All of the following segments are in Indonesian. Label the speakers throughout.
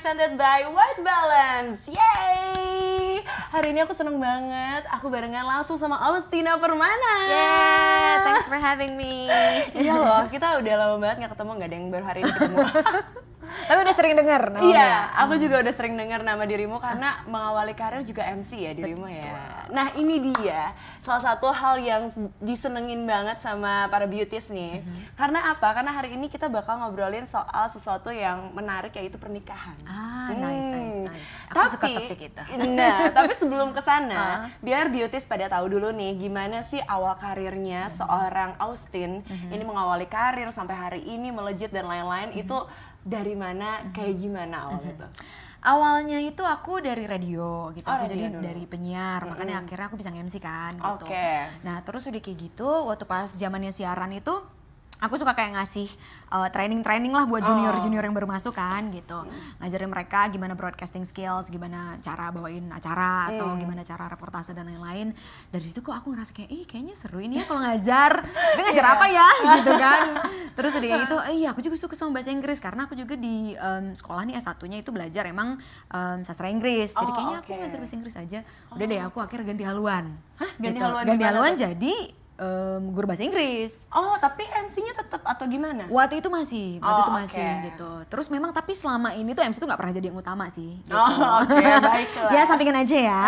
Speaker 1: presented by White Balance. Yay! Hari ini aku seneng banget. Aku barengan langsung sama Austina Permana.
Speaker 2: Yeah, thanks for having me.
Speaker 1: Iya loh, kita udah lama banget nggak ketemu, nggak ada yang baru hari ini ketemu.
Speaker 2: Tapi udah sering dengar namanya.
Speaker 1: Iya, aku juga udah sering dengar nama dirimu karena mengawali karir juga MC ya dirimu ya. Nah ini dia salah satu hal yang disenengin banget sama para beauties nih. Karena apa? Karena hari ini kita bakal ngobrolin soal sesuatu yang menarik yaitu pernikahan.
Speaker 2: Nice. Aku suka topik itu.
Speaker 1: Nah, tapi sebelum kesana, biar beauties pada tahu dulu nih gimana sih awal karirnya seorang Austin ini mengawali karir sampai hari ini melejit dan lain-lain itu dari mana, kayak gimana awalnya tuh?
Speaker 2: Awalnya itu aku dari radio gitu, aku jadi
Speaker 1: dulu.
Speaker 2: dari penyiar, makanya akhirnya aku bisa nge-MC kan gitu.
Speaker 1: Oke.
Speaker 2: Nah terus udah kayak gitu, waktu pas zamannya siaran itu, aku suka kayak ngasih training lah buat junior-junior yang baru masuk kan gitu. Ngajarin mereka gimana broadcasting skills, gimana cara bawain acara atau gimana cara reportase dan lain-lain. Dari situ kok aku ngerasa kayak, kayaknya seru ini ya kalau ngajar. Tapi ngajar apa ya gitu kan. Terus udah kayak gitu, iya aku juga suka sama bahasa Inggris karena aku juga di sekolah nih S1-nya itu belajar emang sastra Inggris. Jadi kayaknya aku ngajar bahasa Inggris aja. Udah deh aku akhirnya ganti haluan.
Speaker 1: Hah? Ganti
Speaker 2: gitu.
Speaker 1: haluan
Speaker 2: Ganti
Speaker 1: gimana
Speaker 2: haluan
Speaker 1: tuh?
Speaker 2: jadi guru bahasa Inggris.
Speaker 1: Oh, tapi MC-nya tetap atau gimana?
Speaker 2: Waktu itu masih
Speaker 1: oke.
Speaker 2: gitu. Terus memang tapi selama ini tuh MC tuh nggak pernah jadi yang utama sih. Gitu.
Speaker 1: Oke, baiklah.
Speaker 2: Ya sampingan aja ya,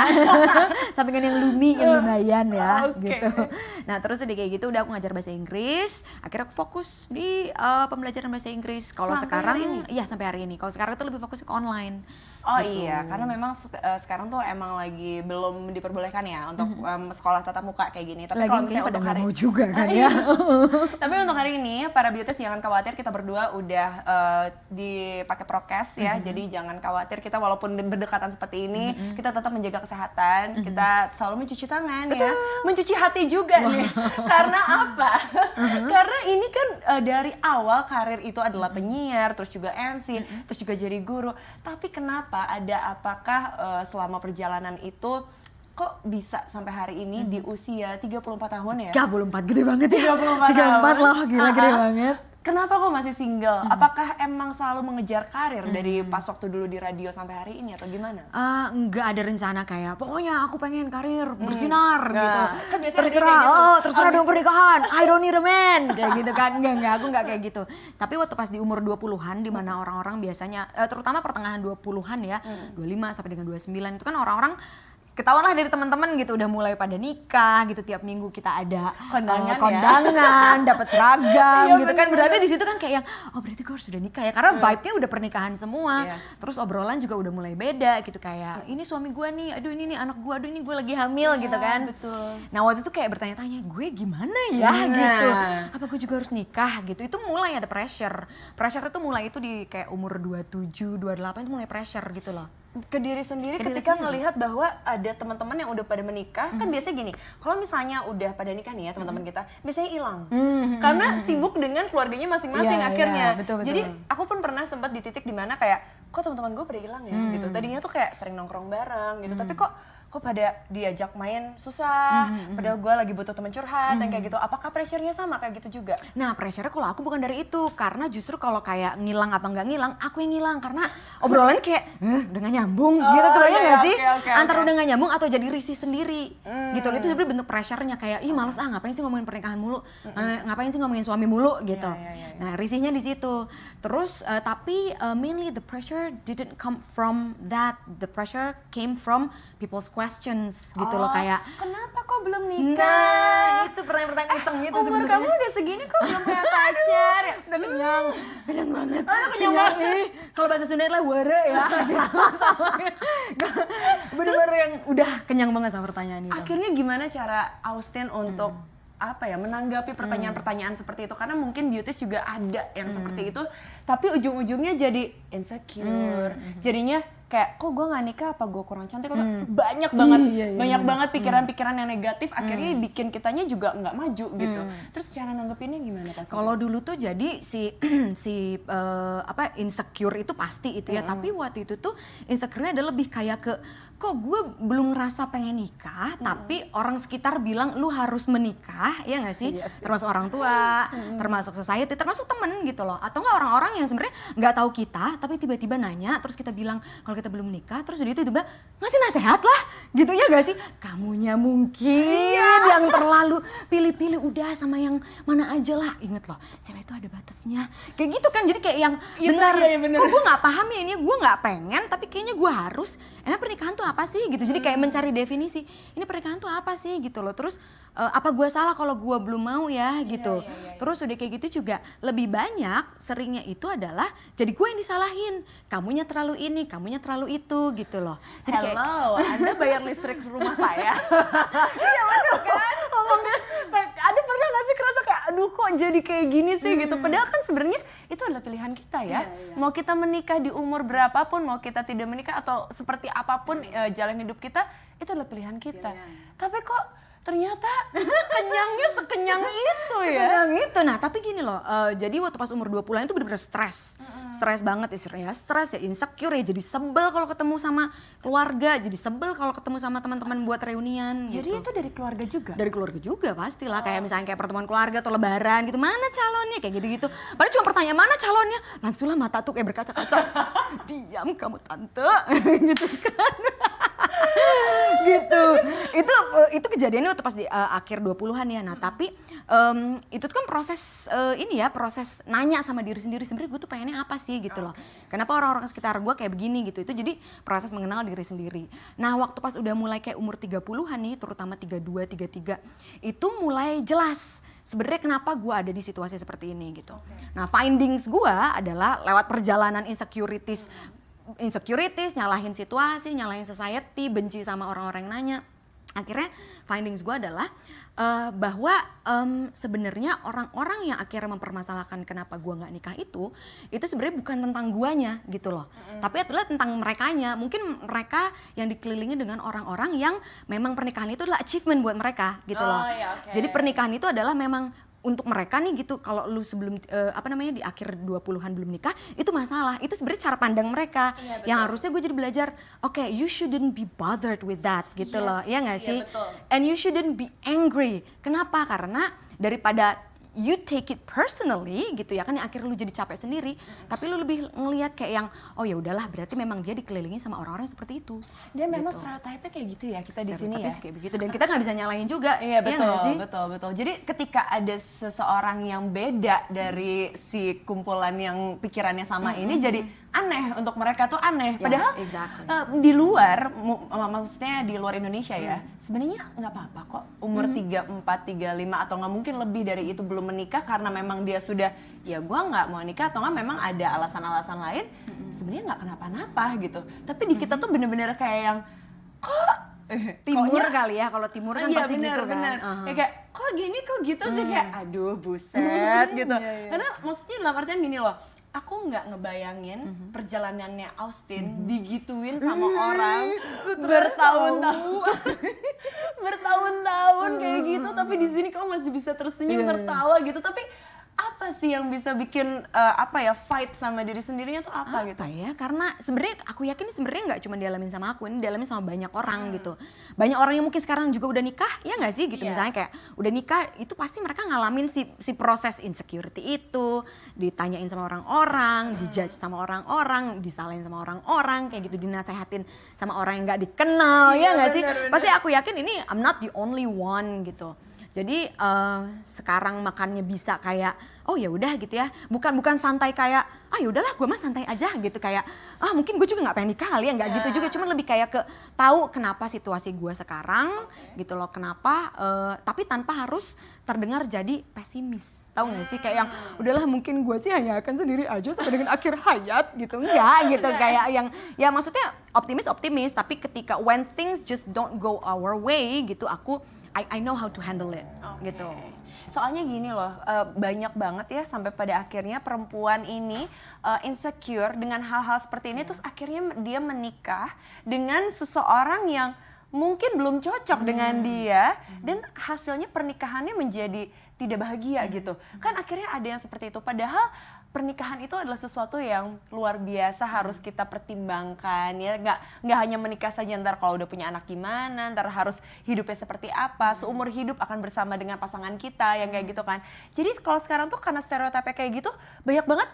Speaker 2: sampingan yang lumayan ya,
Speaker 1: Oke.
Speaker 2: gitu. Nah terus udah kayak gitu, udah aku ngajar bahasa Inggris. Akhirnya aku fokus di pembelajaran bahasa Inggris. Kalau
Speaker 1: Sampai
Speaker 2: sekarang,
Speaker 1: hari ini?
Speaker 2: iya sampai hari ini. Kalau sekarang tuh lebih fokus ke online.
Speaker 1: Oh
Speaker 2: gitu.
Speaker 1: iya, karena memang sekarang tuh emang lagi belum diperbolehkan ya untuk sekolah tatap muka kayak gini. Tapi
Speaker 2: Lagi
Speaker 1: kalau
Speaker 2: kayaknya
Speaker 1: misalnya
Speaker 2: pada
Speaker 1: untuk
Speaker 2: nggak
Speaker 1: hari
Speaker 2: mau juga kan ya.
Speaker 1: Tapi untuk hari ini para beauties jangan khawatir, kita berdua udah dipakai prokes ya. Jadi jangan khawatir, kita walaupun berdekatan seperti ini, kita tetap menjaga kesehatan. Kita selalu mencuci tangan ya, mencuci hati juga nih. Karena apa? Karena ini kan dari awal karir itu adalah penyiar, terus juga MC, terus juga jadi guru. Tapi kenapa apakah selama perjalanan itu kok bisa sampai hari ini di usia 34 tahun ya?
Speaker 2: 34 gede banget ya.
Speaker 1: 34
Speaker 2: 34 loh, gila gede banget.
Speaker 1: Kenapa kok masih single? Apakah emang selalu mengejar karir dari pas waktu dulu di radio sampai hari ini atau gimana?
Speaker 2: Nggak ada rencana kayak pokoknya aku pengen karir bersinar gitu.
Speaker 1: Kan biasanya
Speaker 2: Terserah,
Speaker 1: kayak gitu.
Speaker 2: terserah dong pernikahan. I don't need a man kayak gitu kan. Enggak, aku nggak kayak gitu. Tapi waktu pas di umur 20-an di mana orang-orang biasanya terutama pertengahan 20-an ya, 25 sampai dengan 29 itu kan orang-orang ketahuan lah dari teman-teman gitu udah mulai pada nikah gitu, tiap minggu kita ada kondangan, dapat seragam gitu kan. Berarti di situ kan kayak yang berarti gue harus sudah nikah ya karena vibe-nya udah pernikahan semua. Terus obrolan juga udah mulai beda gitu, kayak ini suami gue nih, aduh ini nih anak gue, aduh ini gue lagi hamil gitu kan.
Speaker 1: Betul.
Speaker 2: Nah waktu itu kayak bertanya-tanya, gue gimana ya gitu, apa gue juga harus nikah gitu. Itu mulai ada pressure itu mulai itu di kayak umur 27, 28 itu mulai pressure gitu loh.
Speaker 1: Ke diri sendiri ketika ngelihat bahwa ada teman-teman yang udah pada menikah. Kan biasanya gini, kalau misalnya udah pada nikah nih ya teman-teman kita, biasanya hilang karena sibuk dengan keluarganya masing-masing akhirnya.
Speaker 2: Betul.
Speaker 1: Jadi aku pun pernah sempat di titik dimana kayak kok teman-teman gue pada hilang ya gitu. Tadinya tuh kayak sering nongkrong bareng gitu, tapi kok pada diajak main susah, padahal gue lagi butuh teman curhat yang kayak gitu. Apakah pressure-nya sama kayak gitu juga?
Speaker 2: Nah pressure-nya kalau aku bukan dari itu, karena justru kalau kayak ngilang apa nggak ngilang, aku yang ngilang karena obrolannya kayak udah gak nyambung gitu, kebayang nggak sih? Antara udah gak nyambung atau jadi risih sendiri gitu. Itu sebenarnya bentuk pressure-nya kayak males ngapain sih ngomongin pernikahan mulu, ngapain sih ngomongin suami mulu gitu. Nah risihnya di situ. Terus tapi mainly the pressure didn't come from that, the pressure came from people's questions gitu loh, kayak
Speaker 1: kenapa kok belum nikah?
Speaker 2: nah itu pertanyaan-pertanyaan iseng gitu
Speaker 1: Umur
Speaker 2: sebenarnya.
Speaker 1: kamu udah segini kok belum punya pacar ya?
Speaker 2: Udah kenyang banget.
Speaker 1: kenyang banget.
Speaker 2: nih. Kalau bahasa Sunda lah wara ya. Bener-bener yang udah kenyang banget sama pertanyaan itu.
Speaker 1: Akhirnya gimana cara Austin untuk menanggapi pertanyaan-pertanyaan seperti itu? Karena mungkin beauties juga ada yang seperti itu, tapi ujung-ujungnya jadi insecure. Jadinya kayak kok gue nggak nikah, apa gue kurang cantik? Banyak banget pikiran-pikiran yang negatif akhirnya bikin kitanya juga nggak maju gitu. Terus cara nanggepinnya gimana pas?
Speaker 2: Kalau dulu tuh jadi si insecure itu pasti itu ya, tapi waktu itu tuh insecure-nya ada lebih kayak ke kok gue belum ngerasa pengen nikah, tapi orang sekitar bilang lu harus menikah, ya nggak sih? Termasuk orang tua, termasuk society, termasuk temen gitu loh. Atau nggak orang-orang yang sebenarnya nggak tahu kita, tapi tiba-tiba nanya, terus kita bilang kalau kita belum menikah, terus dia tiba-tiba ngasih nasihat lah, gitu ya nggak sih? Kamunya mungkin yang terlalu pilih-pilih, udah sama yang mana aja lah. Ingat loh, cewek itu ada batasnya. Kayak gitu kan, jadi kayak yang bentar, kok gue nggak paham ya ini, gue nggak pengen, tapi kayaknya gue harus. Emang pernikahan tuh apa sih gitu, jadi kayak mencari definisi ini pernikahan tuh apa sih gitu loh. Terus apa gue salah kalau gue belum mau ya gitu. Terus udah kayak gitu juga lebih banyak seringnya itu adalah jadi gue yang disalahin, kamunya terlalu ini, kamunya terlalu itu gitu loh. Jadi
Speaker 1: hello, Anda bayar listrik rumah saya. Iya betul kan, ngomongnya ada pernah nggak sih kerasa kayak aduh kok jadi kayak gini sih gitu, padahal kan sebenarnya itu adalah pilihan kita ya. Mau kita menikah di umur berapapun, mau kita tidak menikah atau seperti apapun jalan hidup kita, itu adalah pilihan kita. Tapi kok ternyata kenyangnya sekenyang itu ya.
Speaker 2: Kenyang itu. Nah, tapi gini loh, jadi waktu pas umur 20-an itu bener-bener stres. Stres banget ya, stres ya, insecure ya, jadi sebel kalau ketemu sama keluarga, jadi sebel kalau ketemu sama teman-teman buat reunian
Speaker 1: Jadi
Speaker 2: gitu.
Speaker 1: itu dari keluarga juga?
Speaker 2: Dari keluarga juga pastilah, kayak misalnya kayak pertemuan keluarga atau lebaran gitu, mana calonnya kayak gitu-gitu. Padahal cuma pertanyaan mana calonnya, langsunglah mata tuh kayak berkaca-kaca. Diam kamu tante, gitu kan. Gitu. Itu kejadiannya waktu pas di akhir 20-an ya. Nah, tapi itu tuh kan proses ini ya, proses nanya sama diri sendiri, sebenarnya gue tuh pengennya apa sih gitu loh. Kenapa orang-orang sekitar gue kayak begini gitu. Itu jadi proses mengenal diri sendiri. Nah, waktu pas udah mulai kayak umur 30-an nih, terutama 32, 33, itu mulai jelas sebenarnya kenapa gue ada di situasi seperti ini gitu. Nah, findings gue adalah lewat perjalanan insecurities, nyalahin situasi, nyalahin society, benci sama orang-orang yang nanya. Akhirnya findings gue adalah bahwa sebenarnya orang-orang yang akhirnya mempermasalahkan kenapa gue nggak nikah itu sebenarnya bukan tentang guanya gitu loh, tapi adalah tentang merekanya. Mungkin mereka yang dikelilingi dengan orang-orang yang memang pernikahan itu adalah achievement buat mereka gitu loh. Jadi pernikahan itu adalah memang untuk mereka nih gitu. Kalau lu sebelum di akhir 20-an belum nikah, itu masalah. Itu sebenarnya cara pandang mereka. Yang harusnya gue jadi belajar, oke, you shouldn't be bothered with that gitu loh. Ya nggak sih? And you shouldn't be angry. Kenapa? Karena daripada you take it personally gitu ya kan, yang akhirnya lu jadi capek sendiri, tapi lu lebih ngelihat kayak yang oh ya udahlah, berarti memang dia dikelilingi sama orang-orang seperti itu.
Speaker 1: Dan memang stereotype kayak gitu ya kita di sini ya.
Speaker 2: Kayak begitu, dan kita nggak bisa nyalain juga.
Speaker 1: Iya betul,
Speaker 2: ya
Speaker 1: betul. Jadi ketika ada seseorang yang beda dari si kumpulan yang pikirannya sama ini, jadi aneh untuk mereka tuh aneh. Padahal di luar, maksudnya di luar Indonesia ya, sebenarnya nggak apa-apa kok umur 34, 35 atau nggak mungkin lebih dari itu belum menikah karena memang dia sudah ya gue nggak mau nikah atau nggak memang ada alasan-alasan lain, sebenarnya nggak kenapa-napa gitu. Tapi di kita tuh bener-bener kayak yang kok
Speaker 2: timur kali ya, kalau timur kan pasti gitu kan.
Speaker 1: Ya kayak kok gini kok gitu sih, kayak aduh buset gitu. Karena maksudnya dalam artian gini loh, aku nggak ngebayangin perjalanannya Austin digituin sama orang bertahun-tahun kayak gitu, tapi di sini kamu masih bisa tersenyum, tertawa gitu. Tapi apa sih yang bisa bikin fight sama diri sendirinya tuh apa gitu?
Speaker 2: Ya, karena sebenarnya aku yakin sebenarnya nggak cuma dialamin sama aku, ini dialamin sama banyak orang gitu. Banyak orang yang mungkin sekarang juga udah nikah, ya nggak sih gitu. Misalnya kayak udah nikah, itu pasti mereka ngalamin si proses insecurity itu, ditanyain sama orang-orang, dijudge sama orang-orang, disalahin sama orang-orang, kayak gitu, dinasehatin sama orang yang nggak dikenal, ya nggak sih? Pasti aku yakin ini I'm not the only one gitu. Jadi sekarang makannya bisa kayak oh ya udah gitu ya, bukan santai kayak ya udahlah gue mah santai aja gitu, kayak mungkin gue juga nggak pengen nikah kali ya, nggak gitu juga, cuman lebih kayak ke tahu kenapa situasi gue sekarang gitu loh, kenapa tapi tanpa harus terdengar jadi pesimis, tahu nggak sih, kayak yang udahlah mungkin gue sih hanya akan sendiri aja sampai dengan akhir hayat gitu, enggak gitu, kayak yang ya maksudnya optimis, tapi ketika when things just don't go our way gitu, I know how to handle it gitu.
Speaker 1: Soalnya gini loh, banyak banget ya sampai pada akhirnya perempuan ini insecure dengan hal-hal seperti ini, terus akhirnya dia menikah dengan seseorang yang mungkin belum cocok dengan dia, dan hasilnya pernikahannya menjadi tidak bahagia gitu. Kan akhirnya ada yang seperti itu, padahal pernikahan itu adalah sesuatu yang luar biasa harus kita pertimbangkan ya, nggak hanya menikah saja ntar kalau udah punya anak gimana, ntar harus hidupnya seperti apa, seumur hidup akan bersama dengan pasangan kita yang kayak gitu kan. Jadi kalau sekarang tuh karena stereotipnya kayak gitu banyak banget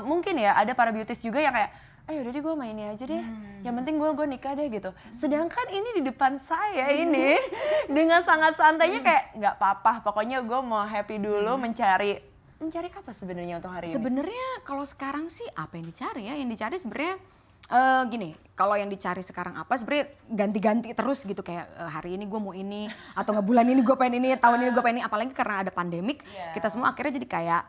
Speaker 1: mungkin ya ada para beauties juga yang kayak ayo udah deh gue mainnya aja deh, yang penting gue nikah deh gitu. Sedangkan ini di depan saya ini dengan sangat santainya kayak nggak apa-apa, pokoknya gue mau happy dulu mencari apa sebenarnya untuk hari ini?
Speaker 2: Sebenarnya kalau sekarang sih apa yang dicari ya? Yang dicari sebenarnya gini, kalau yang dicari sekarang apa sebenarnya ganti-ganti terus gitu kayak hari ini gue mau ini atau nggak bulan ini gue pengen ini, tahun ini gue pengen ini, apalagi karena ada pandemik, kita semua akhirnya jadi kayak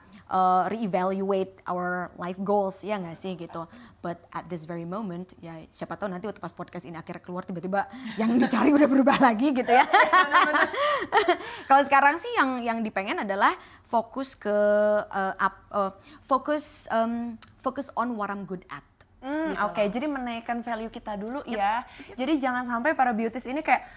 Speaker 2: reevaluate our life goals ya nggak sih gitu. But at this very moment ya siapa tahu nanti waktu pas podcast ini akhirnya keluar tiba-tiba yang dicari udah berubah lagi gitu ya. Kalau sekarang sih yang dipengen adalah fokus ke fokus on what I'm good at.
Speaker 1: Gitu Oke, jadi menaikkan value kita dulu ya. Jadi jangan sampai para beauties ini kayak,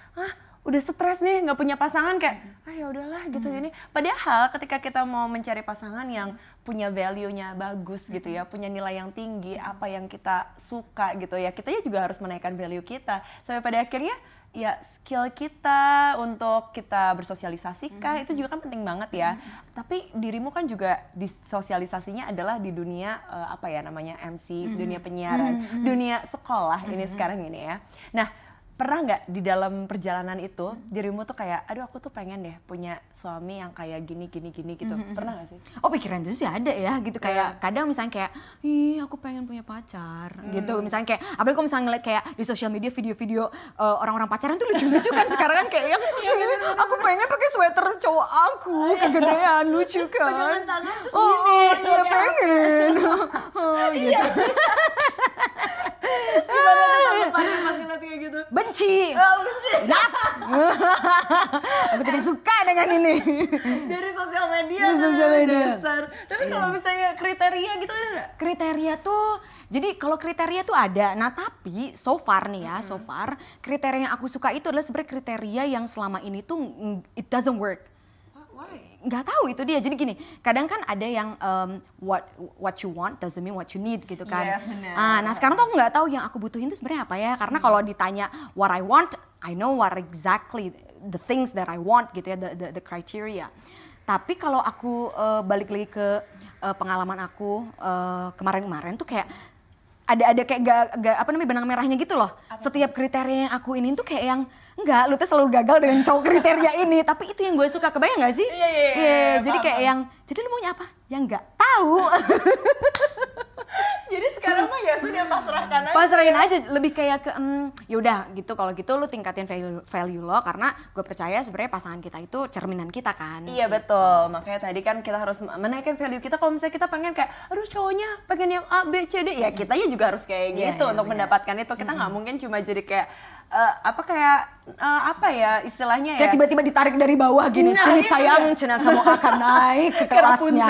Speaker 1: udah stres nih nggak punya pasangan kayak, ya udahlah gitu gini. Padahal ketika kita mau mencari pasangan yang punya value-nya bagus gitu ya, punya nilai yang tinggi, apa yang kita suka gitu ya, kitanya juga harus menaikkan value kita. Sampai pada akhirnya ya skill kita untuk kita bersosialisasikan itu juga kan penting banget ya. Tapi dirimu kan juga disosialisasinya adalah di dunia apa ya namanya MC, dunia penyiaran, dunia sekolah ini sekarang ini ya. Nah, pernah nggak di dalam perjalanan itu dirimu tuh kayak, aduh aku tuh pengen deh punya suami yang kayak gini gitu. Pernah nggak sih?
Speaker 2: Oh pikiran itu sih ada ya gitu kayak kadang misalnya kayak ih aku pengen punya pacar gitu misalnya kayak apalagi kalau misalnya ngeliat kayak di sosial media video-video orang-orang pacaran tuh lucu-lucu kan sekarang kan kayak yang aku pengen pakai sweater cowok aku kegedean lucu kan oh iya pengen gitu.
Speaker 1: Gimana tuh pas ngeliat kayak gitu?
Speaker 2: Benci. Naf. Aku tidak suka dengan ini.
Speaker 1: Dari sosial media. Dasar. Tapi kalau misalnya kriteria gitu ada nggak?
Speaker 2: Kriteria tuh, jadi kalau kriteria tuh ada. Nah tapi so far nih ya, so far kriteria yang aku suka itu adalah sebenarnya kriteria yang selama ini tuh it doesn't work. Nggak tahu itu dia. Jadi gini, kadang kan ada yang what you want doesn't mean what you need gitu kan.
Speaker 1: Yes,
Speaker 2: Nah sekarang tuh aku nggak tahu yang aku butuhin itu sebenarnya apa ya. Karena kalau ditanya what I want, I know what exactly the things that I want gitu ya, the criteria. Tapi kalau aku balik lagi ke pengalaman aku kemarin-kemarin tuh kayak ada kayak gak apa namanya benang merahnya gitu loh. Setiap kriteria yang aku ini tuh kayak yang enggak, lu tuh selalu gagal dengan cowok kriteria ini, tapi itu yang gue suka. Kebayang gak sih? Iya. Jadi kayak yang, jadi lu maunya apa? Yang nggak tahu.
Speaker 1: Jadi sekarang mah ya sudah pasrahkan aja.
Speaker 2: Pasrahin aja, lebih kayak ke yaudah gitu, kalau gitu lu tingkatin value lo, karena gue percaya sebenarnya pasangan kita itu cerminan kita kan.
Speaker 1: Iya betul, makanya tadi kan kita harus menaikkan value kita. Kalau misalnya kita pengen kayak, aduh cowoknya pengen yang A, B, C, D, ya kitanya juga harus kayak gitu untuk mendapatkan itu. Kita nggak mungkin cuma jadi kayak apa ya istilahnya ya,
Speaker 2: kayak tiba-tiba ditarik dari bawah gini, sini sayang, cina kamu akan naik ke kelasnya.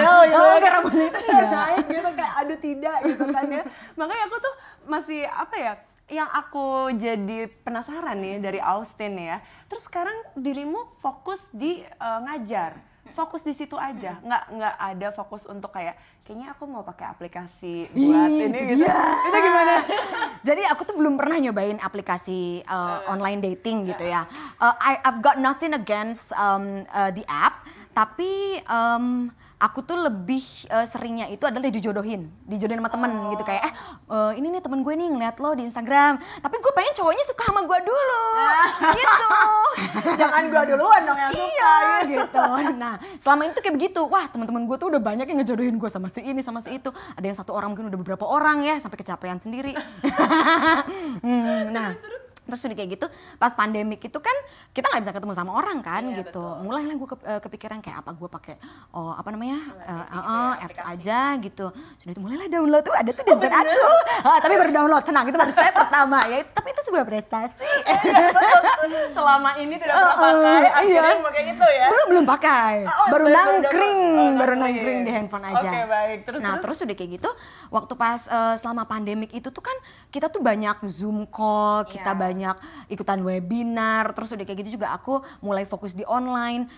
Speaker 1: Kayak Rapunzel itu naik gitu kayak aduh tidak gitu kan ya. Makanya aku tuh masih apa ya, yang aku jadi penasaran nih dari Austin ya. Terus sekarang dirimu fokus di ngajar, fokus di situ aja, nggak ada fokus untuk kayaknya aku mau pakai aplikasi buat ini gitu. Itu gimana?
Speaker 2: Jadi aku tuh belum pernah nyobain aplikasi online dating gitu ya. I've got nothing against the app, tapi aku tuh lebih seringnya itu adalah dijodohin sama temen gitu kayak ini nih temen gue nih ngeliat lo di Instagram, tapi gue pengen cowoknya suka sama gue dulu gitu.
Speaker 1: Jangan gue duluan dong yang suka.
Speaker 2: Iya gitu. Nah selama itu kayak begitu, wah teman-teman gue tuh udah banyak yang ngejodohin gue sama si ini sama si itu. Ada yang satu orang mungkin udah beberapa orang ya, sampai kecapean sendiri. Nah terus udah kayak gitu, pas pandemik itu kan kita nggak bisa ketemu sama orang kan gitu. Mulailah gue kepikiran kayak apa gue pakai apa namanya apps aja gitu. Sudah itu mulailah download tuh, ada tuh download aku. Tapi baru download, tenang itu baru step pertama ya. Tapi itu sebuah prestasi.
Speaker 1: Selama ini tidak pernah pakai, akhirnya pakai itu ya.
Speaker 2: Belum pakai, baru nangkring di handphone aja.
Speaker 1: Oke, baik.
Speaker 2: Terus udah kayak gitu, waktu pas selama pandemik itu tuh kan kita tuh banyak Zoom call, kita banyak ikutan webinar, terus udah kayak gitu juga aku mulai fokus di online.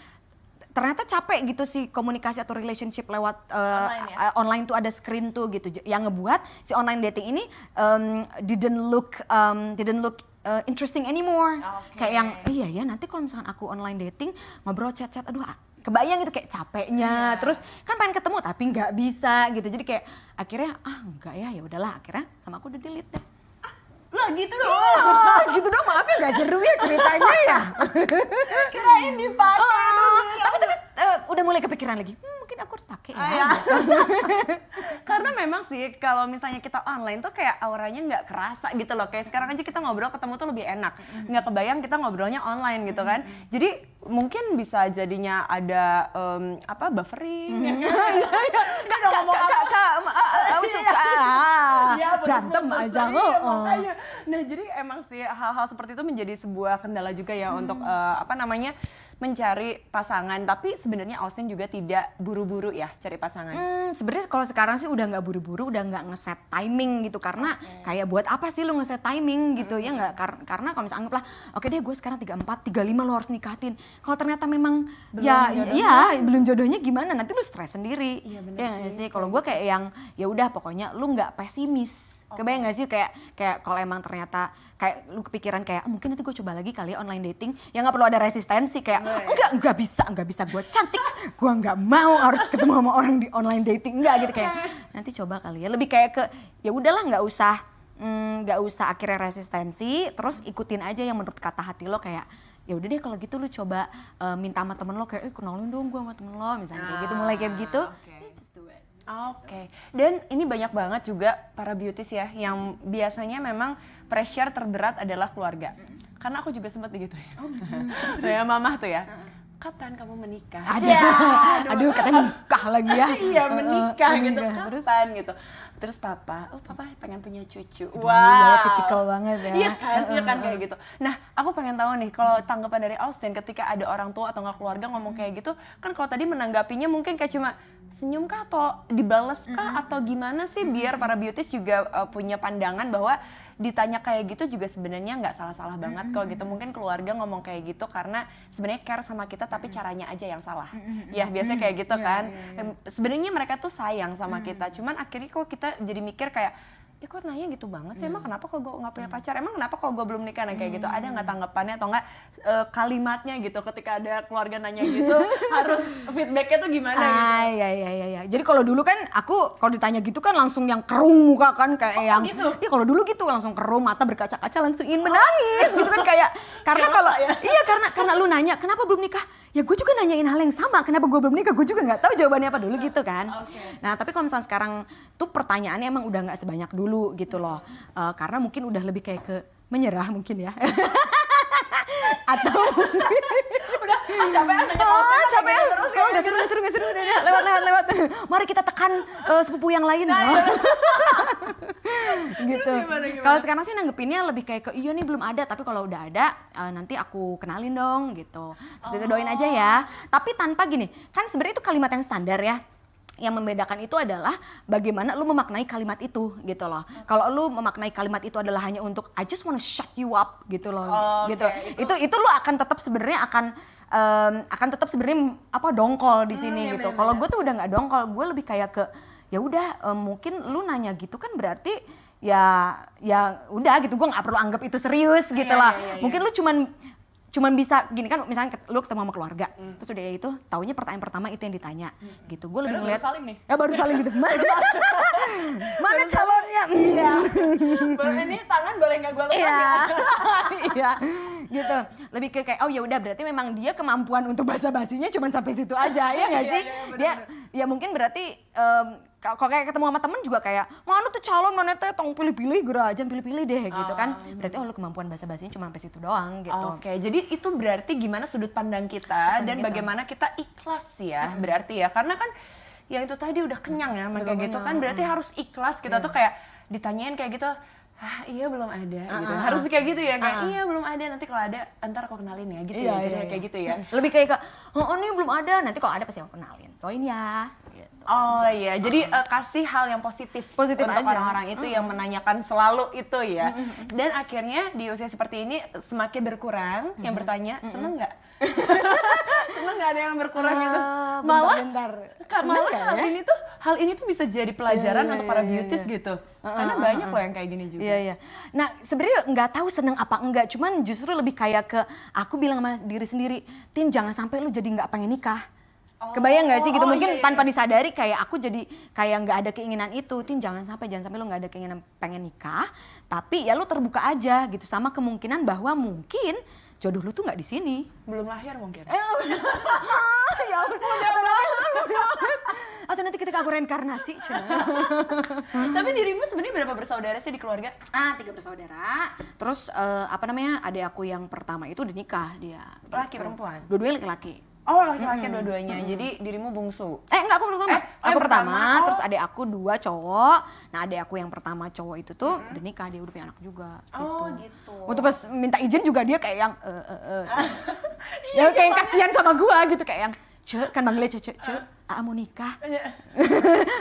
Speaker 2: ternyata capek gitu sih komunikasi atau relationship lewat online tuh ada screen tuh gitu, yang ngebuat si online dating ini didn't look interesting anymore. Kayak yang iya ya nanti kalau misalkan aku online dating ngobrol chat-chat, aduh kebayang gitu kayak capeknya. Terus kan pengen ketemu tapi nggak bisa gitu. Jadi kayak akhirnya enggak ya udahlah, akhirnya sama aku udah delete deh.
Speaker 1: Lah gitu dong.
Speaker 2: Gitu dong, maaf ya nggak seru ya ceritanya ya.
Speaker 1: Kirain dipakai.
Speaker 2: Tapi udah mulai kepikiran lagi. Mungkin aku harus pakai ya.
Speaker 1: Karena memang sih kalau misalnya kita online tuh kayak auranya nggak kerasa gitu loh. Kayak sekarang aja kita ngobrol ketemu tuh lebih enak. Nggak kebayang kita ngobrolnya online gitu kan. Jadi mungkin bisa jadinya ada buffering.
Speaker 2: Berantem aja.
Speaker 1: Makanya. Nah jadi emang sih hal-hal seperti itu menjadi sebuah kendala juga ya untuk mencari pasangan. Tapi sebenarnya Austin juga tidak buru-buru ya cari pasangan.
Speaker 2: Sebenarnya kalau sekarang sih udah nggak buru-buru, udah nggak ngeset timing gitu, karena kayak buat apa sih lu ngeset timing gitu ya nggak? Karena kalau misalnya anggaplah oke deh gue sekarang 34, 35 lo harus nikatin. Kalau ternyata memang belum jodohnya gimana, nanti lu stres sendiri.
Speaker 1: Iya bener
Speaker 2: ya sih. Kalau gue kayak yang ya udah pokoknya lu nggak pesimis. Kebayang gak sih kayak kalau emang ternyata kayak lu kepikiran kayak mungkin nanti gue coba lagi kali ya online dating, ya nggak perlu ada resistensi kayak nggak bisa gue cantik, gue nggak mau harus ketemu sama orang di online dating, enggak gitu, kayak nanti coba kali ya, lebih kayak ke ya udahlah nggak usah akhirnya resistensi, terus ikutin aja yang menurut kata hati lo, kayak ya udah deh kalau gitu lu coba minta sama temen lo kayak kenalin dong gue sama temen lo misalnya kayak gitu, mulai kayak begitu. Just do it.
Speaker 1: Oke, dan ini banyak banget juga para beauties ya yang biasanya memang pressure terberat adalah keluarga. Karena aku juga sempat digituin. Ya mamah tuh ya. Kapan kamu menikah?
Speaker 2: Aduh katanya menikah lagi ya.
Speaker 1: Iya menikah gitu. Kapan gitu. Terus papa pengen punya cucu. Wah,
Speaker 2: ya, tipikal banget ya.
Speaker 1: Iya kan kayak gitu. Nah, aku pengen tahu nih kalau tanggapan dari Austin ketika ada orang tua atau nggak keluarga ngomong kayak gitu, kan kalau tadi menanggapinya mungkin kayak cuma senyum kah atau dibales kah atau gimana sih biar para beauties juga punya pandangan bahwa ditanya kayak gitu juga sebenarnya nggak salah-salah banget kalau gitu. Mungkin keluarga ngomong kayak gitu karena sebenarnya care sama kita tapi caranya aja yang salah. Ya biasanya kayak gitu kan. Sebenarnya mereka tuh sayang sama kita, cuman akhirnya kok kita jadi mikir kayak kok nanya gitu banget sih, emang kenapa kalau gue nggak punya pacar, emang kenapa kalau gue belum nikah, nah kayak gitu. Ada nggak tanggapannya atau nggak kalimatnya gitu ketika ada keluarga nanya gitu harus feedbacknya tuh gimana gitu?
Speaker 2: Ya. Jadi kalau dulu kan aku kalau ditanya gitu kan langsung yang kerung muka kan kayak yang
Speaker 1: gitu?
Speaker 2: Iya kalau dulu gitu langsung kerung, mata berkaca-kaca, langsung ingin menangis gitu kan kayak karena kalau karena lu nanya kenapa belum nikah, ya gue juga nanyain hal yang sama, kenapa gue belum nikah, gue juga nggak tahu jawabannya apa dulu gitu kan. Nah tapi kalau misalnya sekarang tuh pertanyaannya emang udah nggak sebanyak dulu gitu loh, karena mungkin udah lebih kayak ke menyerah mungkin ya. Atau
Speaker 1: udah capek
Speaker 2: nggak seru udah lewat mari kita tekan sepupu yang lain. Gitu. Kalau sekarang sih nanggepinnya lebih kayak ke iya nih belum ada, tapi kalau udah ada nanti aku kenalin dong gitu, terus itu doain aja ya, tapi tanpa gini kan sebenarnya itu kalimat yang standar ya. Yang membedakan itu adalah bagaimana lu memaknai kalimat itu gitu loh. Kalau lu memaknai kalimat itu adalah hanya untuk I just wanna shut you up gitu loh. Gitu. Itu lu akan tetap sebenarnya akan tetap sebenarnya dongkol di sini gitu. Kalau gue tuh udah nggak dongkol, gue lebih kayak ke ya udah mungkin lu nanya gitu kan berarti ya udah gitu, gue nggak perlu anggap itu serius gitu lah. Mungkin lu cuman bisa gini kan, misalnya lu ketemu sama keluarga, terus udah itu taunya pertanyaan pertama itu yang ditanya gitu. Gue lebih ngeliat baru saling gitu. Mana calonnya? Iya.
Speaker 1: Boleh nih tangan boleh nggak gue lepas ya?
Speaker 2: Iya. Gitu. Lebih kayak oh ya udah berarti memang dia kemampuan untuk basa-basinya cuman sampai situ aja ya nggak sih? Dia ya mungkin berarti kalau kayak ketemu sama temen juga kayak mana tuh calon mana teh tong pilih-pilih aja pilih-pilih deh gitu kan. Berarti lu kemampuan basa-basinya cuma sampai situ doang gitu.
Speaker 1: Oke, jadi itu berarti gimana sudut pandang kita dan bagaimana kita ikhlas ya berarti ya. Karena kan yang itu tadi udah kenyang ya kayak gitu kan, berarti harus ikhlas kita tuh kayak ditanyain kayak gitu. Iya belum ada gitu. Harus kayak gitu ya, kayak iya belum ada, nanti kalau ada ntar aku kenalin ya gitu ya. Kayak gitu ya.
Speaker 2: Lebih kayak ini belum ada, nanti kalau ada pasti aku kenalin. Doain ya. Gitu.
Speaker 1: Oh iya, jadi kasih hal yang positif untuk
Speaker 2: aja.
Speaker 1: Orang-orang itu yang menanyakan selalu itu ya. Dan akhirnya di usia seperti ini semakin berkurang yang bertanya, seneng nggak? Seneng gak ada yang berkurang gitu. Malah hal ini tuh bisa jadi pelajaran untuk para beauties gitu. Karena banyak loh yang kayak gini juga.
Speaker 3: Iya. Nah sebenarnya nggak tahu seneng apa enggak, cuman justru lebih kayak ke aku bilang sama diri sendiri, Tin jangan sampai lu jadi nggak pengen nikah. Kebayang nggak sih gitu, mungkin tanpa disadari kayak aku jadi kayak nggak ada keinginan itu. Tin jangan sampai lu nggak ada keinginan pengen nikah, tapi ya lu terbuka aja gitu sama kemungkinan bahwa mungkin jodoh lu tuh nggak di sini.
Speaker 1: Belum lahir mungkin.
Speaker 3: Ya ampun, atau nanti ketika aku reinkarnasi.
Speaker 1: Tapi dirimu sebenarnya berapa bersaudara sih di keluarga?
Speaker 3: 3 bersaudara. Terus adik aku yang pertama itu udah nikah dia.
Speaker 1: Laki perempuan?
Speaker 3: Dua-duanya laki-laki.
Speaker 1: Oh laki-laki dua-duanya, jadi dirimu bungsu?
Speaker 3: Enggak, aku pertama. Aku pertama,
Speaker 1: pertama.
Speaker 3: terus adik aku 2 cowok. Nah adik aku yang pertama cowok itu tuh udah nikah, dia udah punya anak juga.
Speaker 1: Oh gitu.
Speaker 3: Waktu pas minta izin juga dia kayak yang ya kayak yang kasihan sama gua gitu, kayak yang kan manggilnya Ce, mau nikah.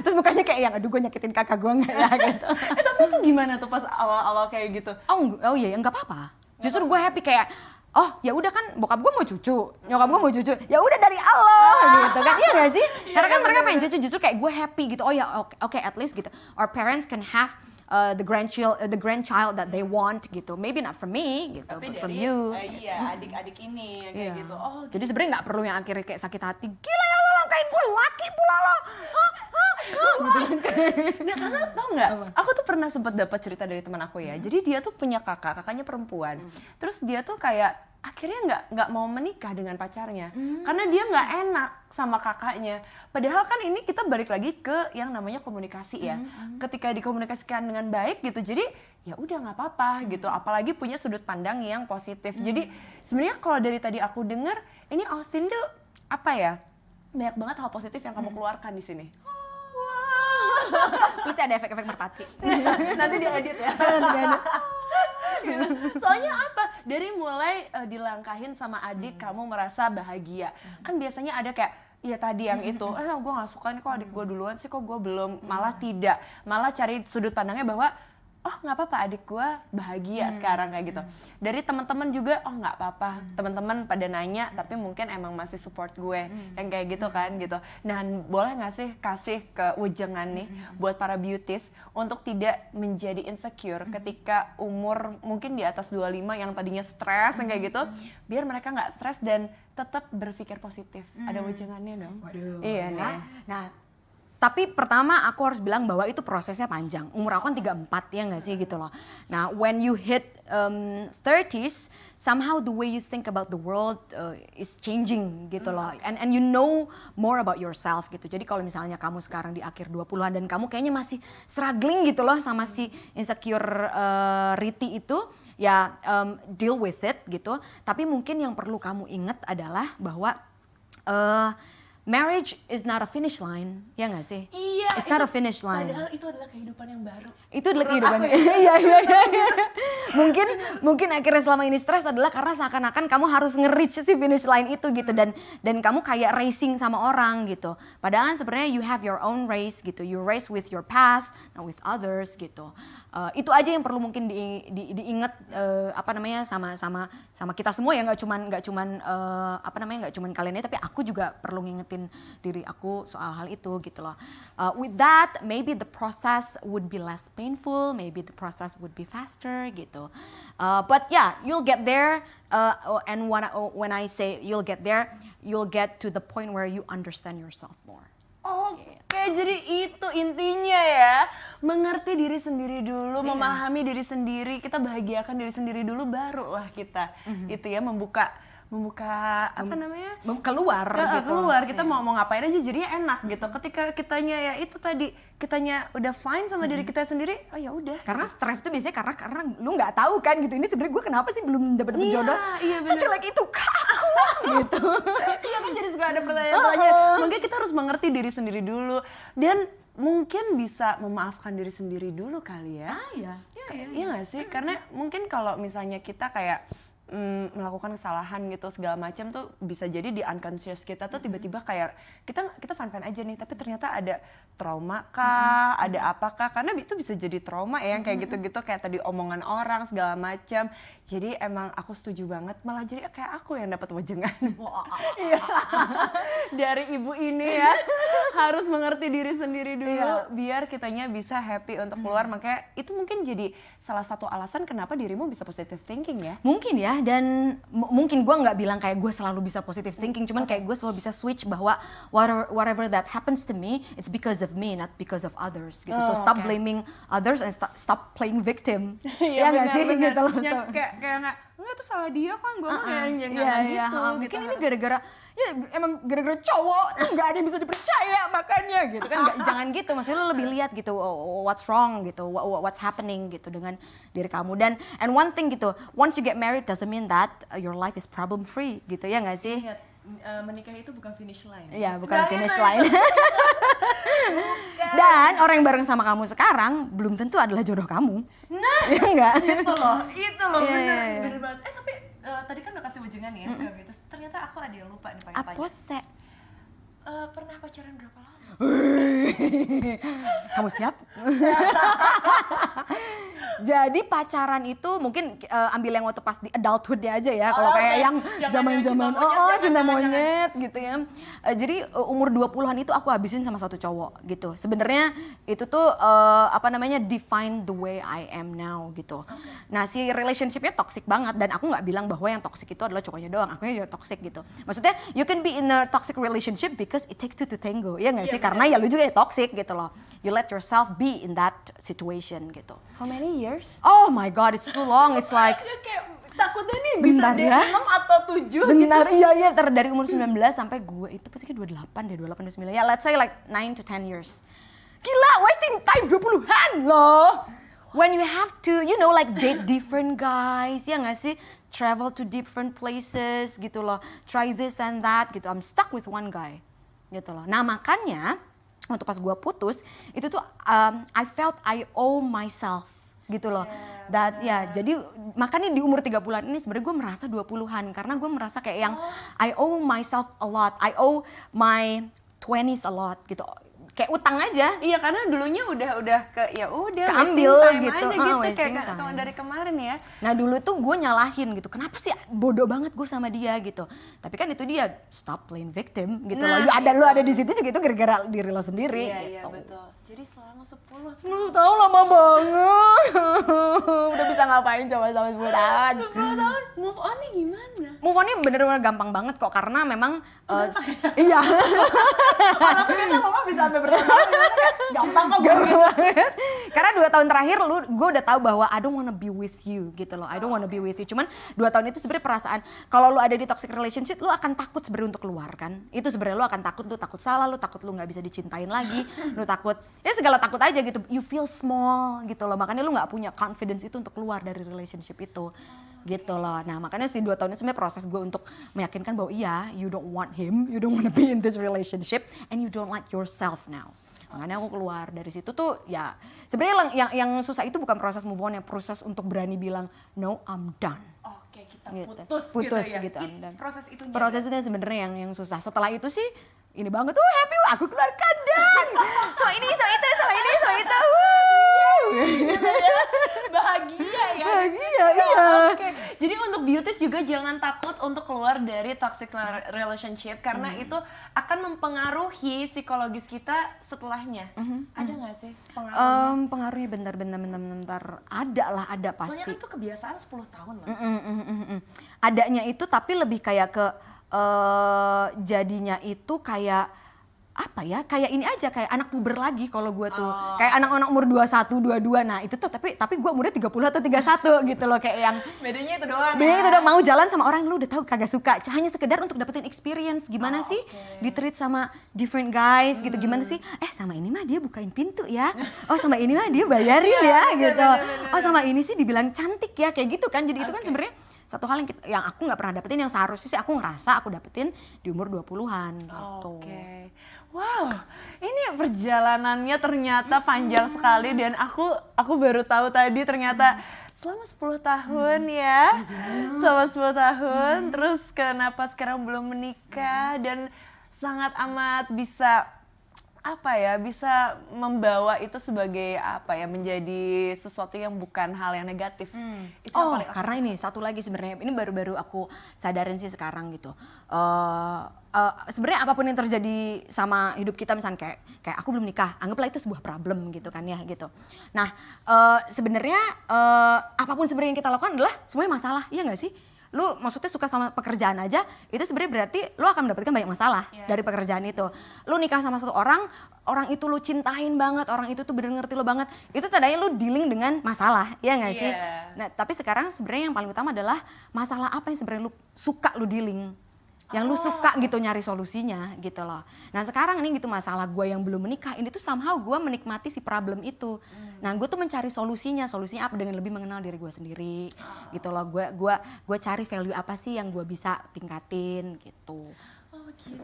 Speaker 3: Terus mukanya kayak yang aduh gue nyakitin kakak gua nggak ya gitu.
Speaker 1: Tapi itu gimana tuh pas awal-awal kayak gitu?
Speaker 3: Oh iya enggak apa-apa. Justru gue happy kayak oh ya udah kan bokap gue mau cucu, nyokap gue mau cucu, ya udah dari Allah gitu kan, iya gak sih? Karena kan mereka pengen cucu, justru kayak gue happy gitu. Oh ya oke, at least gitu. Our parents can have the grandchild that they want gitu. Maybe not from me gitu,
Speaker 1: Tapi
Speaker 3: but from
Speaker 1: dari,
Speaker 3: you.
Speaker 1: Iya, adik-adik ini kayak gitu. Oh,
Speaker 3: Jadi sebenarnya nggak perlu yang akhirnya kayak sakit hati. Gila ya lo langkain gue laki pula lo. Gitu kan.
Speaker 1: Nah, karena tau nggak, aku tuh pernah sempat dapat cerita dari teman aku ya. Jadi dia tuh punya kakaknya perempuan. Terus dia tuh kayak akhirnya nggak mau menikah dengan pacarnya karena dia nggak enak sama kakaknya. Padahal kan ini kita balik lagi ke yang namanya komunikasi ya. Ketika dikomunikasikan dengan baik gitu, jadi ya udah nggak apa-apa gitu. Apalagi punya sudut pandang yang positif. Jadi sebenarnya kalau dari tadi aku dengar, ini Austin tuh apa ya, banyak banget hal positif yang kamu keluarkan di sini.
Speaker 3: Pasti ada efek-efek merpati.
Speaker 1: Nanti diedit ya. Soalnya apa? Dari mulai dilangkahin sama adik kamu merasa bahagia. Kan biasanya ada kayak ya tadi yang itu, gue gak suka nih kok adik gue duluan sih, kok gue belum. Malah tidak, malah cari sudut pandangnya bahwa oh nggak apa-apa adik gue bahagia sekarang kayak gitu. Dari teman-teman juga oh nggak apa-apa, teman-teman pada nanya tapi mungkin emang masih support gue yang kayak gitu kan gitu. Nah boleh nggak sih kasih ke wejangan nih buat para beauties untuk tidak menjadi insecure ketika umur mungkin di atas 25 yang tadinya stres yang kayak gitu, biar mereka nggak stres dan tetap berpikir positif. Ada wejangannya dong.
Speaker 3: Waduh.
Speaker 1: Iya nih.
Speaker 3: Nah, tapi pertama aku harus bilang bahwa itu prosesnya panjang. Umur aku kan 34 ya nggak sih gitu loh. Nah, when you hit 30s, somehow the way you think about the world is changing gitu loh. And you know more about yourself gitu. Jadi kalau misalnya kamu sekarang di akhir 20-an dan kamu kayaknya masih struggling gitu loh sama si insecurity itu, ya deal with it gitu. Tapi mungkin yang perlu kamu ingat adalah bahwa marriage is not a finish line, ya nggak sih?
Speaker 1: Iya.
Speaker 3: It's not a finish line.
Speaker 1: Padahal itu adalah kehidupan yang baru.
Speaker 3: Itu adalah kehidupan. Iya. Mungkin akhirnya selama ini stres adalah karena seakan-akan kamu harus nge-reach si finish line itu gitu, dan kamu kayak racing sama orang gitu. Padahal sebenarnya you have your own race gitu. You race with your past, not with others gitu. Itu aja yang perlu mungkin diingat sama kita semua ya, nggak cuman kalian ini, tapi aku juga perlu ngingetin diri aku soal hal itu gitu loh. With that, maybe the process would be less painful, maybe the process would be faster gitu. But yeah, you'll get there. And when I say you'll get there, you'll get to the point where you understand yourself more.
Speaker 1: Oke, jadi itu intinya ya. Mengerti diri sendiri dulu, memahami diri sendiri, kita bahagiakan diri sendiri dulu, barulah kita itu ya membuka apa namanya?
Speaker 3: Keluar gitu.
Speaker 1: Keluar, kita mau ngapain aja jadinya enak gitu. Ketika kitanya ya itu tadi, kitanya udah fine sama diri kita sendiri, oh ya udah.
Speaker 3: Karena stres itu biasanya karena lu nggak tahu kan gitu. Ini sebenarnya gue kenapa sih belum dapet jodoh?
Speaker 1: Iya,
Speaker 3: sejelek itu aku gitu.
Speaker 1: Iya kan, jadi suka ada pertanyaan. Mungkin kita harus mengerti diri sendiri dulu dan mungkin bisa memaafkan diri sendiri dulu kali ya.
Speaker 3: Iya.
Speaker 1: Iya nggak sih? Karena mungkin kalau misalnya kita kayak melakukan kesalahan gitu segala macam tuh bisa jadi di unconscious kita tuh tiba-tiba kayak kita fun-fun aja nih, tapi ternyata ada trauma kah, ada apakah, karena itu bisa jadi trauma ya, yang kayak gitu-gitu, kayak tadi omongan orang segala macam. Jadi emang aku setuju banget, malah jadi kayak aku yang dapat wejengan. Iya. Dari ibu ini ya, harus mengerti diri sendiri dulu biar kitanya bisa happy untuk keluar. Makanya itu mungkin jadi salah satu alasan kenapa dirimu bisa positive thinking ya.
Speaker 3: Mungkin ya, dan mungkin gue nggak bilang kayak gue selalu bisa positive thinking, cuman kayak gue selalu bisa switch bahwa whatever that happens to me, it's because of me, not because of others gitu. So stop blaming others and stop playing victim.
Speaker 1: Iya
Speaker 3: nggak sih gitu loh.
Speaker 1: Kayak nggak itu salah dia kan, gue mah jangan gitu.
Speaker 3: Mungkin ini gara-gara ya emang gara-gara cowok tuh nggak ada yang bisa dipercaya makanya gitu kan. Jangan gitu, maksudnya lo lebih lihat gitu what's wrong gitu, what's happening gitu dengan diri kamu. Dan and one thing gitu, once you get married doesn't mean that your life is problem free gitu, ya nggak sih?
Speaker 1: Ingat, menikah itu bukan finish line.
Speaker 3: Iya, bukan finish line. Dan orang yang bareng sama kamu sekarang belum tentu adalah jodoh kamu.
Speaker 1: Nah,
Speaker 3: ya enggak?
Speaker 1: itu loh
Speaker 3: Iya.
Speaker 1: bener banget. Tapi tadi kan udah kasih wejengan ya, gitu. Ternyata aku ada yang lupa nih
Speaker 3: Apa
Speaker 1: tanya-tanya.
Speaker 3: sih?
Speaker 1: Pernah pacaran berapa lama?
Speaker 3: Kamu siap? Jadi pacaran itu mungkin ambil yang waktu pas di adulthoodnya aja ya. Kalau kayak yang zaman-zaman cinta monyet gitu ya. Jadi umur 20-an itu aku habisin sama satu cowok gitu. Sebenarnya itu tuh define the way I am now gitu. Nah, si relationship-nya toxic banget, dan aku nggak bilang bahwa yang toxic itu adalah cowoknya doang. Akunya juga toxic gitu. Maksudnya you can be in a toxic relationship because it takes two to tango. Ya nggak sih? Karena ya lu juga ya toxic gitu loh. You let yourself be in that situation gitu.
Speaker 1: How many years?
Speaker 3: Oh my god, it's too long. It's like
Speaker 1: Ya kayak takutnya nih
Speaker 3: Bentar
Speaker 1: bisa
Speaker 3: ya.
Speaker 1: 6 atau 7
Speaker 3: benar,
Speaker 1: gitu.
Speaker 3: iya dari umur 19 sampai gue itu pasti 28 29. Ya, let's say like 9 to 10 years. Gila, wasting time 20-an loh. When you have to, like date different guys, ya nggak sih? Travel to different places gitu loh. Try this and that gitu. I'm stuck with one guy gitu loh. Nah, makanya waktu pas gue putus, itu tuh I felt I owe myself gitu loh. Jadi makanya di umur 30-an ini sebenarnya gue merasa 20-an, karena gue merasa kayak yang I owe myself a lot. I owe my 20s a lot gitu. Kayak utang aja.
Speaker 1: Iya, karena dulunya udah
Speaker 3: keambil
Speaker 1: gitu.
Speaker 3: Wasting
Speaker 1: Kayak
Speaker 3: time.
Speaker 1: dari kemarin ya.
Speaker 3: Nah, dulu tuh gue nyalahin gitu. Kenapa sih bodoh banget gue sama dia gitu. Tapi kan itu dia stop playing victim gitu loh. Lu ada di situ juga itu gara-gara diri lo sendiri
Speaker 1: Iya,
Speaker 3: gitu.
Speaker 1: betul. Jadi selama 10
Speaker 3: Tahu lama banget. Udah bisa ngapain coba sama 10 tahun.
Speaker 1: 10 tahun move on nih gimana?
Speaker 3: Move on-nya bener-bener gampang banget kok, karena memang iya.
Speaker 1: Karena tuh biasa mama bisa sampai bertahun-tahun kayak gampang kok gitu.
Speaker 3: Karena 2 tahun terakhir gue udah tahu bahwa I don't wanna be with you gitu loh. I don't wanna be with you. Cuman 2 tahun itu sebenarnya perasaan kalau lu ada di toxic relationship, lu akan takut sebenarnya untuk keluar kan. Itu sebenarnya lu akan takut, lu takut salah, lu takut lu nggak bisa dicintain lagi, lu takut ya segala takut aja gitu. You feel small gitu loh. Makanya lu nggak punya confidence itu untuk keluar dari relationship itu. Gitu loh. Nah, makanya si 2 tahun itu sebenarnya proses gue untuk meyakinkan bahwa iya, you don't want him, you don't wanna be in this relationship, and you don't like yourself now. Makanya aku keluar dari situ tuh ya sebenarnya yang susah itu bukan proses move on, ya proses untuk berani bilang no, I'm done.
Speaker 1: Oke, kita
Speaker 3: Gitu.
Speaker 1: putus
Speaker 3: gitu,
Speaker 1: ya.
Speaker 3: I'm done.
Speaker 1: Proses itu
Speaker 3: sebenarnya yang susah. Setelah itu sih ini banget tuh happy, aku keluar kandang. So ini, so itu, so ini, so itu.
Speaker 1: bahagia ya.
Speaker 3: Bahagia, iya.
Speaker 1: Oke. Jadi untuk beauties juga jangan takut untuk keluar dari toxic relationship, karena itu akan mempengaruhi psikologis kita setelahnya. Ada nggak sih pengaruhnya?
Speaker 3: Pengaruhnya bentar. Ada pasti.
Speaker 1: Soalnya kan itu kebiasaan 10 tahun loh.
Speaker 3: Adanya itu tapi lebih kayak ke jadinya itu kayak apa ya, kayak ini aja, kayak anak puber lagi kalau gue tuh. Kayak anak-anak umur 21, 22. Nah itu tuh tapi gue umurnya 30 atau 31 gitu loh. Kayak yang
Speaker 1: Bedanya itu doang.
Speaker 3: bedanya itu udah mau jalan sama orang yang lu udah tahu kagak suka. Hanya sekedar untuk dapetin experience. Gimana sih di-treat sama different guys gitu. Gimana sih, sama ini mah dia bukain pintu ya. Oh sama ini mah dia bayarin ya gitu. Oh sama ini sih dibilang cantik ya, kayak gitu kan. Jadi itu kan sebenarnya satu hal yang aku nggak pernah dapetin, yang seharusnya sih aku ngerasa aku dapetin di umur 20-an gitu.
Speaker 1: Oke. Wow, ini perjalanannya ternyata panjang sekali, dan aku baru tahu tadi ternyata selama 10 tahun ya. Selama 10 tahun, terus kenapa sekarang belum menikah dan sangat amat bisa bisa membawa itu sebagai menjadi sesuatu yang bukan hal yang negatif. Itu yang paling
Speaker 3: Karena ini satu lagi sebenarnya, ini baru-baru aku sadarin sih sekarang gitu. Sebenarnya apapun yang terjadi sama hidup kita, misalnya kayak aku belum nikah, anggaplah itu sebuah problem gitu kan ya gitu. Nah sebenarnya apapun sebenarnya yang kita lakukan adalah semuanya masalah, iya nggak sih? Lu maksudnya suka sama pekerjaan aja, itu sebenarnya berarti lu akan mendapatkan banyak masalah dari pekerjaan itu. Lu nikah sama satu orang itu lu cintain banget, orang itu tuh bener ngerti lu banget, itu tandanya lu dealing dengan masalah, ya nggak sih? Nah tapi sekarang sebenarnya yang paling utama adalah masalah apa yang sebenarnya lu suka lu dealing, yang lu suka gitu nyari solusinya gitu loh. Nah sekarang nih gitu masalah gue yang belum menikah ini tuh somehow gue menikmati si problem itu. Nah gue tuh mencari solusinya apa dengan lebih mengenal diri gue sendiri gitu loh. Gue cari value apa sih yang gue bisa tingkatin gitu.
Speaker 1: Oh gitu.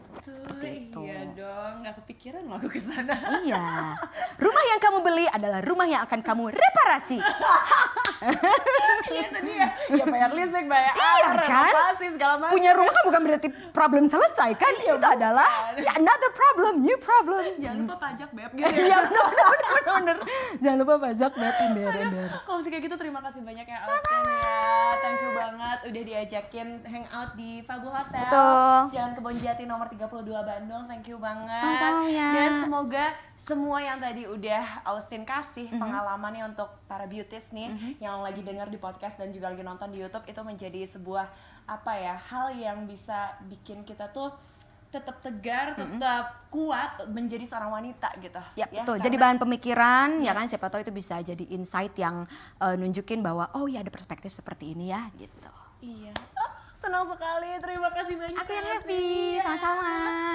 Speaker 3: Itu.
Speaker 1: Iya dong, nggak kepikiran loh aku kesana.
Speaker 3: Iya. Rumah yang kamu beli adalah rumah yang akan kamu reparasi.
Speaker 1: Iya tadi ya. Ya bayar listrik, bayar
Speaker 3: Iya
Speaker 1: air,
Speaker 3: kan?
Speaker 1: renovasi segala macam.
Speaker 3: Punya rumah kan bukan berarti problem selesai kan?
Speaker 1: Iya,
Speaker 3: Itu adalah another problem, new problem.
Speaker 1: Jangan lupa pajak beb gitu ya.
Speaker 3: Iya bener. Jangan lupa pajak buat ember.
Speaker 1: Kalau misalnya kayak gitu terima kasih banyak ya Austin ya. Thank you banget udah diajakin hangout di Fago Hotel.
Speaker 3: Betul.
Speaker 1: Jalan Kebon Jati nomor 32 Bandung. Thank you banget.
Speaker 3: Sama-sama ya.
Speaker 1: Dan semoga semua yang tadi udah Austin kasih pengalamannya untuk para beauties nih yang lagi dengar di podcast dan juga lagi nonton di YouTube itu menjadi sebuah hal yang bisa bikin kita tuh tetap tegar, tetap kuat menjadi seorang wanita gitu.
Speaker 3: Ya betul, jadi bahan pemikiran ya kan, siapa tahu itu bisa jadi insight yang nunjukin bahwa oh ya ada perspektif seperti ini ya gitu.
Speaker 1: Iya. Senang sekali, terima kasih banyak.
Speaker 3: Aku yang happy, sama-sama.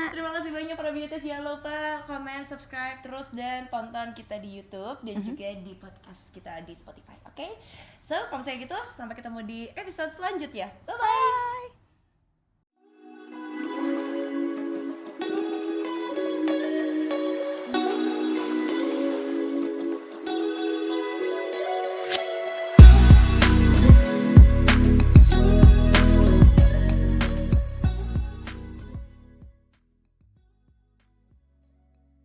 Speaker 1: Terima kasih banyak para beauties, jangan lupa komen, subscribe terus dan tonton kita di YouTube dan juga di podcast kita di Spotify, oke? So, kalau misalnya gitu, sampai ketemu di episode selanjutnya. Bye-bye!